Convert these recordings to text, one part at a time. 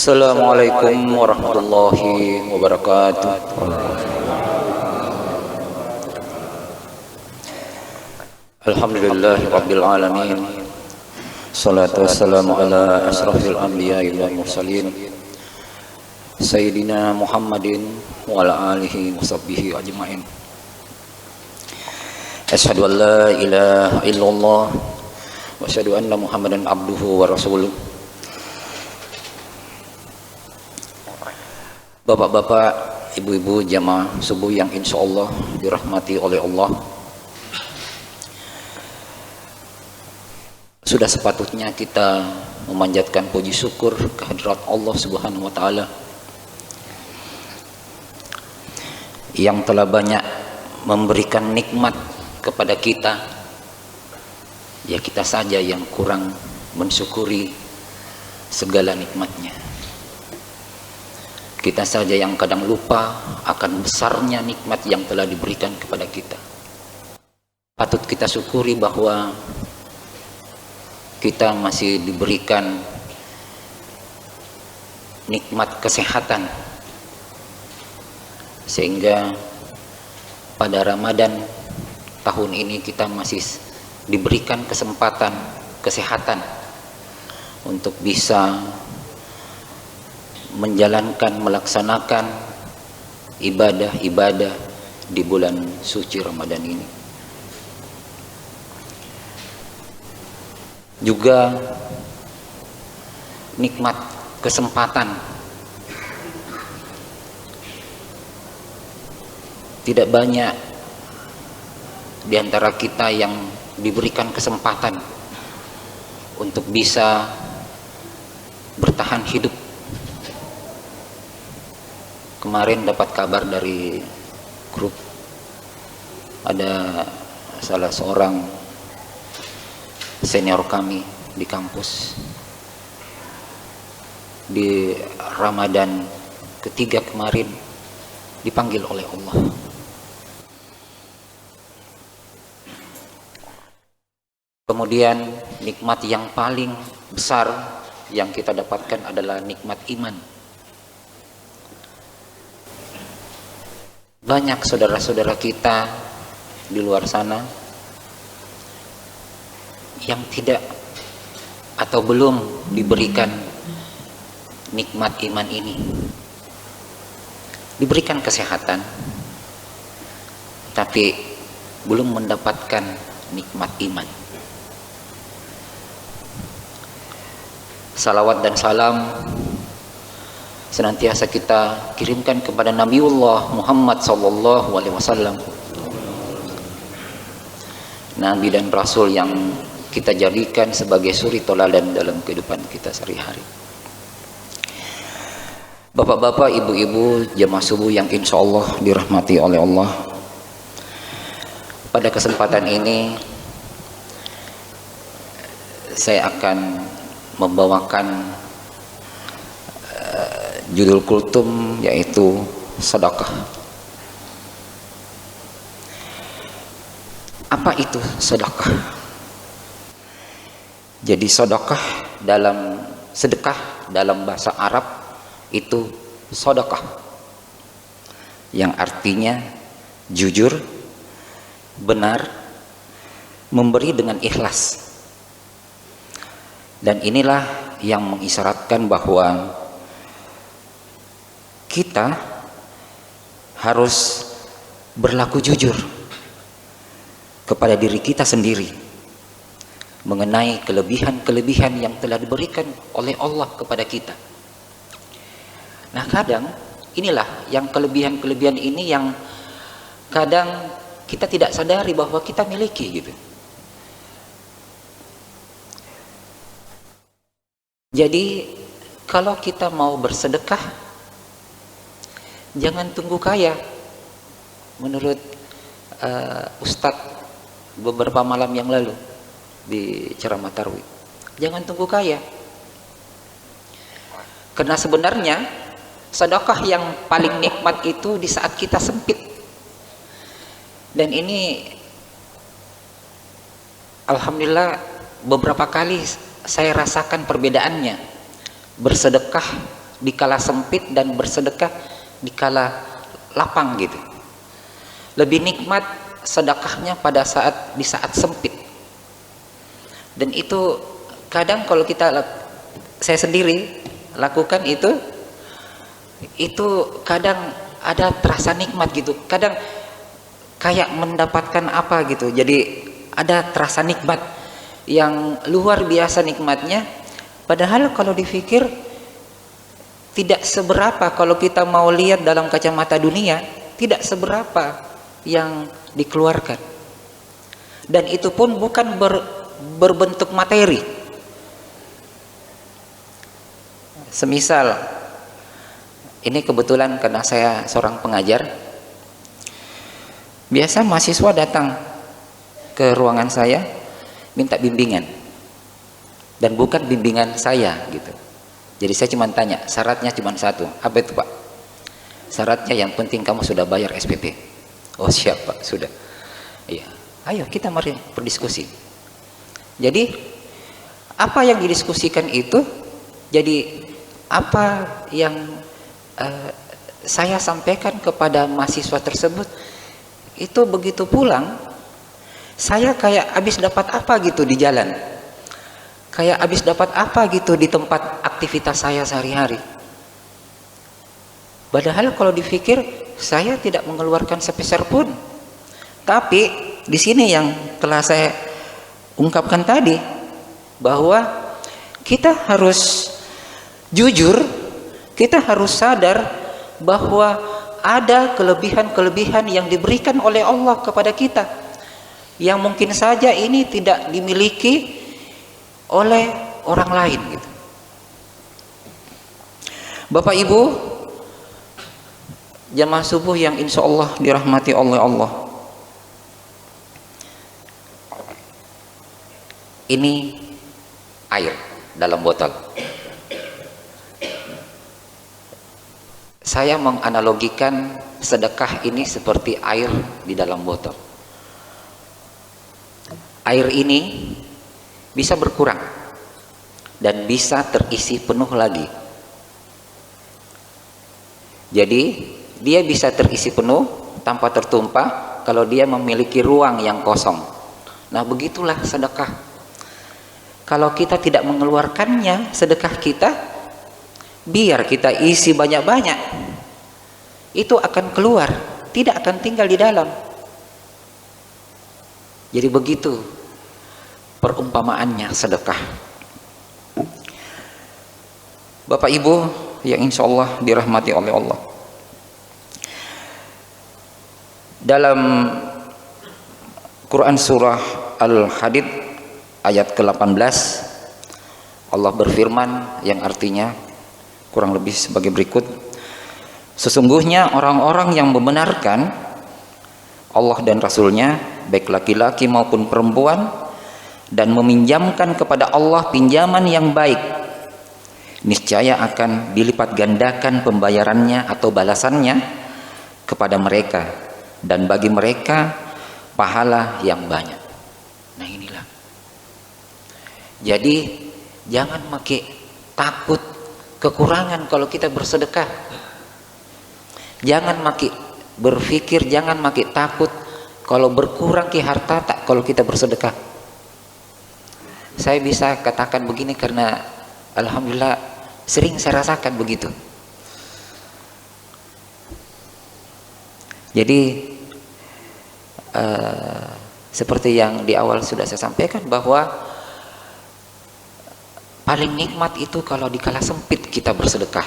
Assalamualaikum warahmatullahi wabarakatuh. Alhamdulillahi rabbil alamin. Salatu wassalamu ala asrafil anbiya'i wal mursalin Sayyidina Muhammadin wa ala alihi wa sahbihi ajma'in. Asyhadu an la ilaha illallah wa asyhadu anna Muhammadan abduhu wa rasuluh. Bapak-bapak, ibu-ibu jamaah subuh yang insya Allah dirahmati oleh Allah, sudah sepatutnya kita memanjatkan puji syukur kehadirat Allah Subhanahu wa Ta'ala yang telah banyak memberikan nikmat kepada kita. Ya, kita saja yang kurang mensyukuri segala nikmatnya. Kita saja yang kadang lupa akan besarnya nikmat yang telah diberikan kepada kita. Patut kita syukuri bahwa kita masih diberikan nikmat kesehatan, sehingga pada Ramadan tahun ini kita masih diberikan kesempatan kesehatan untuk bisa menjalankan, melaksanakan ibadah-ibadah di bulan suci Ramadan ini. Juga nikmat kesempatan. Tidak banyak di antara kita yang diberikan kesempatan untuk bisa bertahan hidup. Kemarin dapat kabar dari grup, ada salah seorang senior kami di kampus di Ramadan ketiga kemarin dipanggil oleh Allah. Kemudian nikmat yang paling besar yang kita dapatkan adalah nikmat iman. Banyak saudara-saudara kita di luar sana yang tidak atau belum diberikan nikmat iman ini. Diberikan kesehatan, tapi belum mendapatkan nikmat iman. Salawat dan salam senantiasa kita kirimkan kepada Nabiullah Muhammad sallallahu alaihi wasallam, Nabi dan Rasul yang kita jadikan sebagai suri teladan dalam kehidupan kita sehari-hari. Bapak-bapak, ibu-ibu jamaah subuh yang insya Allah dirahmati oleh Allah, pada kesempatan ini saya akan membawakan judul kultum, yaitu sedekah. Apa itu sedekah? Jadi sedekah sedekah dalam bahasa Arab itu sedekah, yang artinya jujur, benar, memberi dengan ikhlas. Dan inilah yang mengisyaratkan bahwa kita harus berlaku jujur kepada diri kita sendiri mengenai kelebihan-kelebihan yang telah diberikan oleh Allah kepada kita. Nah, kadang inilah yang kelebihan-kelebihan ini yang kadang kita tidak sadari bahwa kita miliki gitu. Jadi kalau kita mau bersedekah, jangan tunggu kaya. Menurut Ustadz beberapa malam yang lalu di ceramah Tarwih, jangan tunggu kaya. Karena sebenarnya sedekah yang paling nikmat itu di saat kita sempit. Dan ini alhamdulillah beberapa kali saya rasakan perbedaannya bersedekah dikala sempit dan bersedekah dikala lapang gitu. Lebih nikmat sedekahnya pada di saat sempit. Dan itu kadang kalau saya sendiri lakukan itu kadang ada terasa nikmat gitu. Kadang kayak mendapatkan apa gitu. Jadi ada terasa nikmat yang luar biasa nikmatnya. Padahal kalau dipikir tidak seberapa, kalau kita mau lihat dalam kacamata dunia, tidak seberapa yang dikeluarkan. Dan itu pun bukan berbentuk materi. Semisal, ini kebetulan karena saya seorang pengajar, biasa mahasiswa datang ke ruangan saya minta bimbingan, dan bukan bimbingan saya gitu. Jadi saya cuma tanya, syaratnya cuma satu. Apa itu Pak? Syaratnya yang penting kamu sudah bayar SPP. Oh siap Pak, sudah. Iya, ayo kita mari berdiskusi. Jadi apa yang didiskusikan itu, jadi apa yang saya sampaikan kepada mahasiswa tersebut, itu begitu pulang, saya kayak habis dapat apa gitu di jalan. Kayak habis dapat apa gitu di tempat aktivitas saya sehari-hari. Padahal kalau dipikir saya tidak mengeluarkan sepeser pun. Tapi di sini yang telah saya ungkapkan tadi, bahwa kita harus jujur, kita harus sadar bahwa ada kelebihan-kelebihan yang diberikan oleh Allah kepada kita, yang mungkin saja ini tidak dimiliki oleh orang lain gitu. Bapak Ibu jamaah subuh yang insya Allah dirahmati oleh Allah, ini air dalam botol. Saya menganalogikan sedekah ini seperti air di dalam botol. Air ini bisa berkurang dan bisa terisi penuh lagi. Jadi dia bisa terisi penuh tanpa tertumpah kalau dia memiliki ruang yang kosong. Nah begitulah sedekah. Kalau kita tidak mengeluarkannya, sedekah kita, biar kita isi banyak-banyak, itu akan keluar, tidak akan tinggal di dalam. Jadi begitu perumpamaannya sedekah. Bapak Ibu yang insya Allah dirahmati oleh Allah, dalam Quran surah Al-Hadid ayat ke-18 Allah berfirman yang artinya kurang lebih sebagai berikut: sesungguhnya orang-orang yang membenarkan Allah dan Rasulnya, baik laki-laki maupun perempuan, dan meminjamkan kepada Allah pinjaman yang baik, niscaya akan dilipat gandakan pembayarannya atau balasannya kepada mereka, dan bagi mereka pahala yang banyak. Nah inilah, jadi jangan makin takut kekurangan kalau kita bersedekah. Jangan makin berpikir, jangan makin takut kalau berkurang ki harta tak kalau kita bersedekah. Saya bisa katakan begini karena alhamdulillah sering saya rasakan begitu. Jadi seperti yang di awal sudah saya sampaikan, bahwa paling nikmat itu kalau dikala sempit kita bersedekah.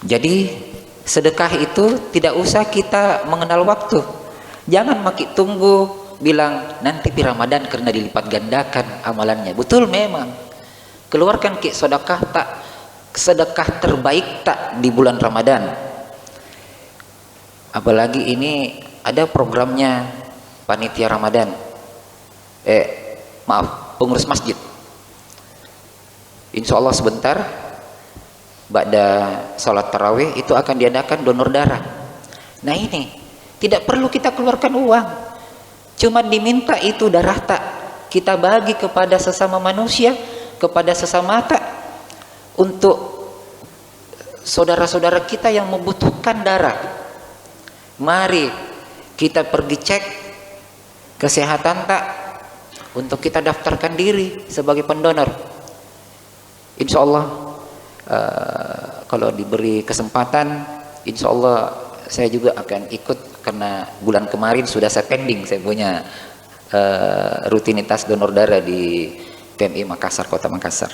Jadi sedekah itu tidak usah kita mengenal waktu. Jangan makin tunggu bilang nanti di Ramadan karena dilipat gandakan amalannya. Betul memang. Keluarkan ki sedekah tak, sedekah terbaik tak di bulan Ramadan. Apalagi ini ada programnya panitia Ramadan. Pengurus masjid. Insya Allah sebentar ba'da sholat tarawih itu akan diadakan donor darah. Nah ini tidak perlu kita keluarkan uang, cuma diminta itu darah tak kita bagi kepada sesama manusia, kepada sesama untuk saudara-saudara kita yang membutuhkan darah. Mari kita pergi cek kesehatan untuk kita daftarkan diri sebagai pendonor. Insya Allah kalau diberi kesempatan, insya Allah saya juga akan ikut, karena bulan kemarin sudah saya pending, saya punya rutinitas donor darah di PMI Makassar, Kota Makassar.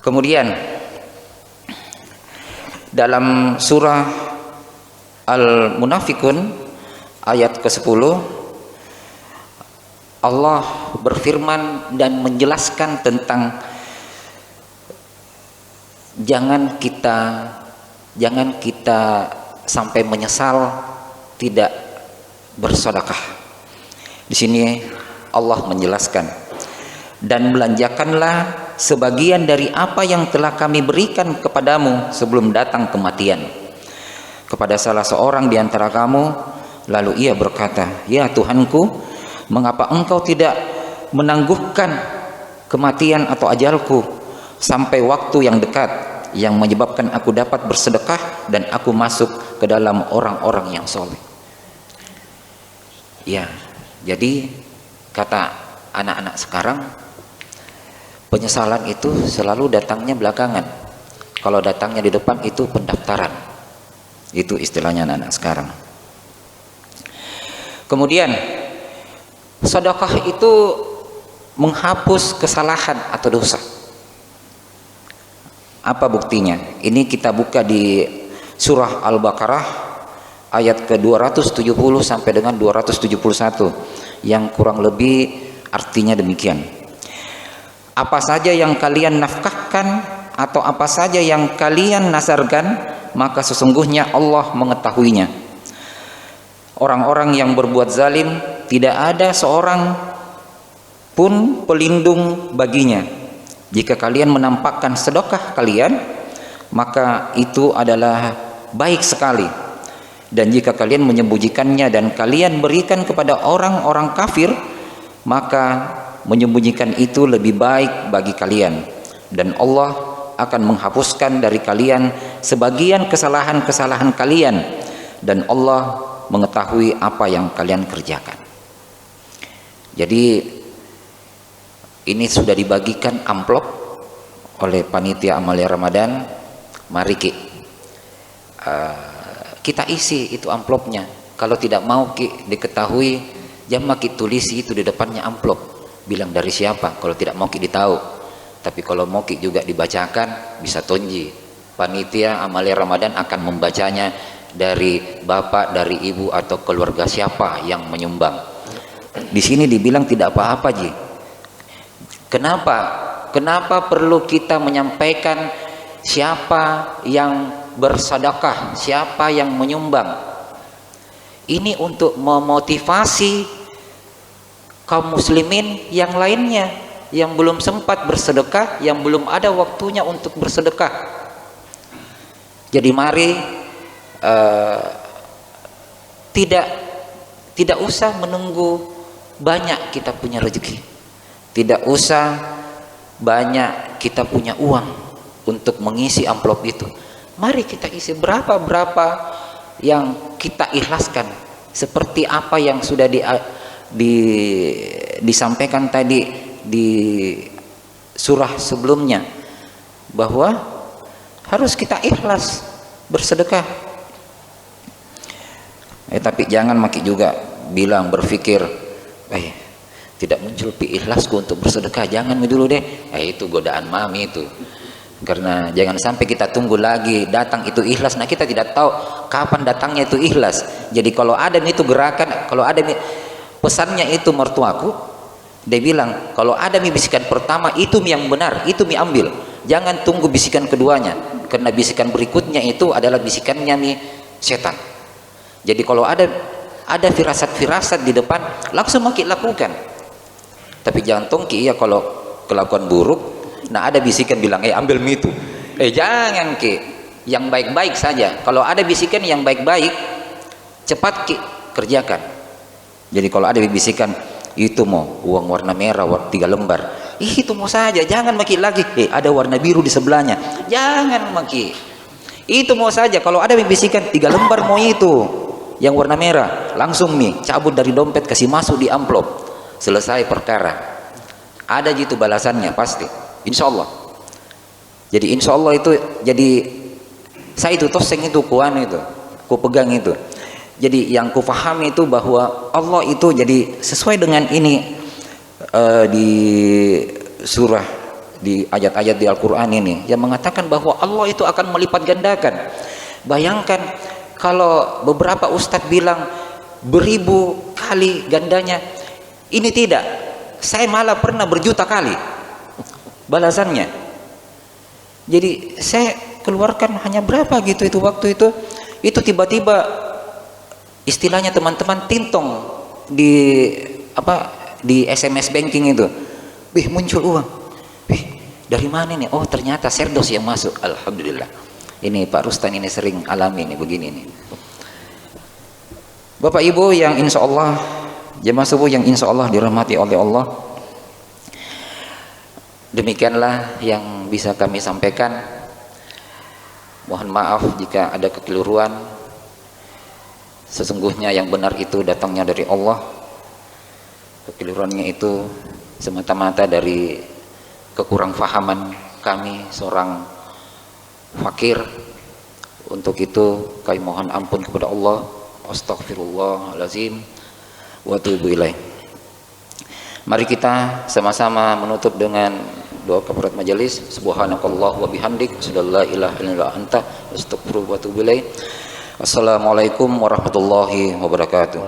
Kemudian dalam surah Al-Munafikun ayat ke-10, Allah berfirman dan menjelaskan tentang jangan kita sampai menyesal tidak bersedekah. Di sini Allah menjelaskan, dan belanjakanlah sebagian dari apa yang telah kami berikan kepadamu sebelum datang kematian kepada salah seorang di antara kamu. Lalu ia berkata, ya Tuhanku, mengapa engkau tidak menangguhkan kematian atau ajalku sampai waktu yang dekat, yang menyebabkan aku dapat bersedekah dan aku masuk ke dalam orang-orang yang soleh. Ya, jadi kata anak-anak sekarang, penyesalan itu selalu datangnya belakangan. Kalau datangnya di depan itu pendaftaran. Itu istilahnya anak-anak sekarang. Kemudian sedekah itu menghapus kesalahan atau dosa. Apa buktinya? Ini kita buka di surah Al-Baqarah ayat ke-270 sampai dengan 271, yang kurang lebih artinya demikian. Apa saja yang kalian nafkahkan atau apa saja yang kalian nasarkan, maka sesungguhnya Allah mengetahuinya. Orang-orang yang berbuat zalim tidak ada seorang pun pelindung baginya. Jika kalian menampakkan sedekah kalian, maka itu adalah baik sekali. Dan jika kalian menyembunyikannya dan kalian berikan kepada orang-orang kafir, maka menyembunyikan itu lebih baik bagi kalian. Dan Allah akan menghapuskan dari kalian sebagian kesalahan-kesalahan kalian, dan Allah mengetahui apa yang kalian kerjakan. Jadi ini sudah dibagikan amplop oleh panitia Amalia Ramadan. Mari kita isi itu amplopnya. Kalau tidak mau diketahui, jangan tulisi itu di depannya amplop, bilang dari siapa. Kalau tidak mau ditahu, tapi kalau mau juga dibacakan, bisa tonji. Panitia Amalia Ramadan akan membacanya dari bapak, dari ibu, atau keluarga siapa yang menyumbang. Di sini dibilang tidak apa-apa, Ji. Kenapa perlu kita menyampaikan siapa yang bersedekah, siapa yang menyumbang? Ini untuk memotivasi kaum muslimin yang lainnya yang belum sempat bersedekah, yang belum ada waktunya untuk bersedekah. Jadi mari tidak usah menunggu banyak kita punya rezeki, tidak usah banyak kita punya uang untuk mengisi amplop itu. Mari kita isi berapa yang kita ikhlaskan, seperti apa yang sudah disampaikan tadi di surah sebelumnya, bahwa harus kita ikhlas bersedekah. Tapi jangan juga bilang berpikir tidak muncul ikhlasku untuk bersedekah, jangan dulu deh. Itu godaan mami itu. Karena jangan sampai kita tunggu lagi datang itu ikhlas. Nah, kita tidak tahu kapan datangnya itu ikhlas. Jadi kalau ada itu gerakan, kalau ada pesannya itu mertuaku, dia bilang kalau ada bisikan pertama itu yang benar, itu ambil. Jangan tunggu bisikan keduanya, karena bisikan berikutnya itu adalah bisikannya setan. Jadi kalau ada firasat-firasat di depan, langsung lakukan. Tapi jangan tongki ya kalau kelakuan buruk. Nah, ada bisikan bilang ambil itu. Jangan yang baik-baik saja. Kalau ada bisikan yang baik-baik, cepat kerjakan. Jadi kalau ada bisikan itu mau uang warna merah 3 lembar, itu mau saja, jangan maki lagi, ada warna biru di sebelahnya, jangan maki. Itu mau saja. Kalau ada yang bisikan 3 lembar mau itu yang warna merah, langsung nih cabut dari dompet, kasih masuk di amplop, selesai perkara. Ada gitu balasannya pasti, insya Allah. Jadi insya Allah itu, jadi saya itu toseng itu kuan itu, ku pegang itu. Jadi yang ku fahami itu bahwa Allah itu jadi sesuai dengan ini di surah, di ayat-ayat di Al-Quran ini yang mengatakan bahwa Allah itu akan melipat gandakan. Bayangkan kalau beberapa ustadz bilang beribu kali gandanya, ini tidak, saya malah pernah berjuta kali balasannya. Jadi saya keluarkan hanya berapa gitu itu waktu itu tiba-tiba istilahnya teman-teman tintong di di SMS banking itu, muncul uang, dari mana nih? Oh ternyata Serdos yang masuk. Alhamdulillah. Ini Pak Rustan ini sering alami nih begini nih. Bapak Ibu yang insya Allah, jemaah subuh yang insya Allah dirahmati oleh Allah, demikianlah yang bisa kami sampaikan. Mohon maaf jika ada kekeliruan. Sesungguhnya yang benar itu datangnya dari Allah. Kekeliruannya itu semata-mata dari kekurangfahaman kami seorang fakir. Untuk itu kami mohon ampun kepada Allah. Astaghfirullahalazim wa atubu ilaih. Mari kita sama-sama menutup dengan doa kafaratul majelis. Subhanakallah wa bihamdik, asyhadu an la ilaha illa anta, astaghfiruka wa atubu ilaih. Assalamualaikum warahmatullahi wabarakatuh.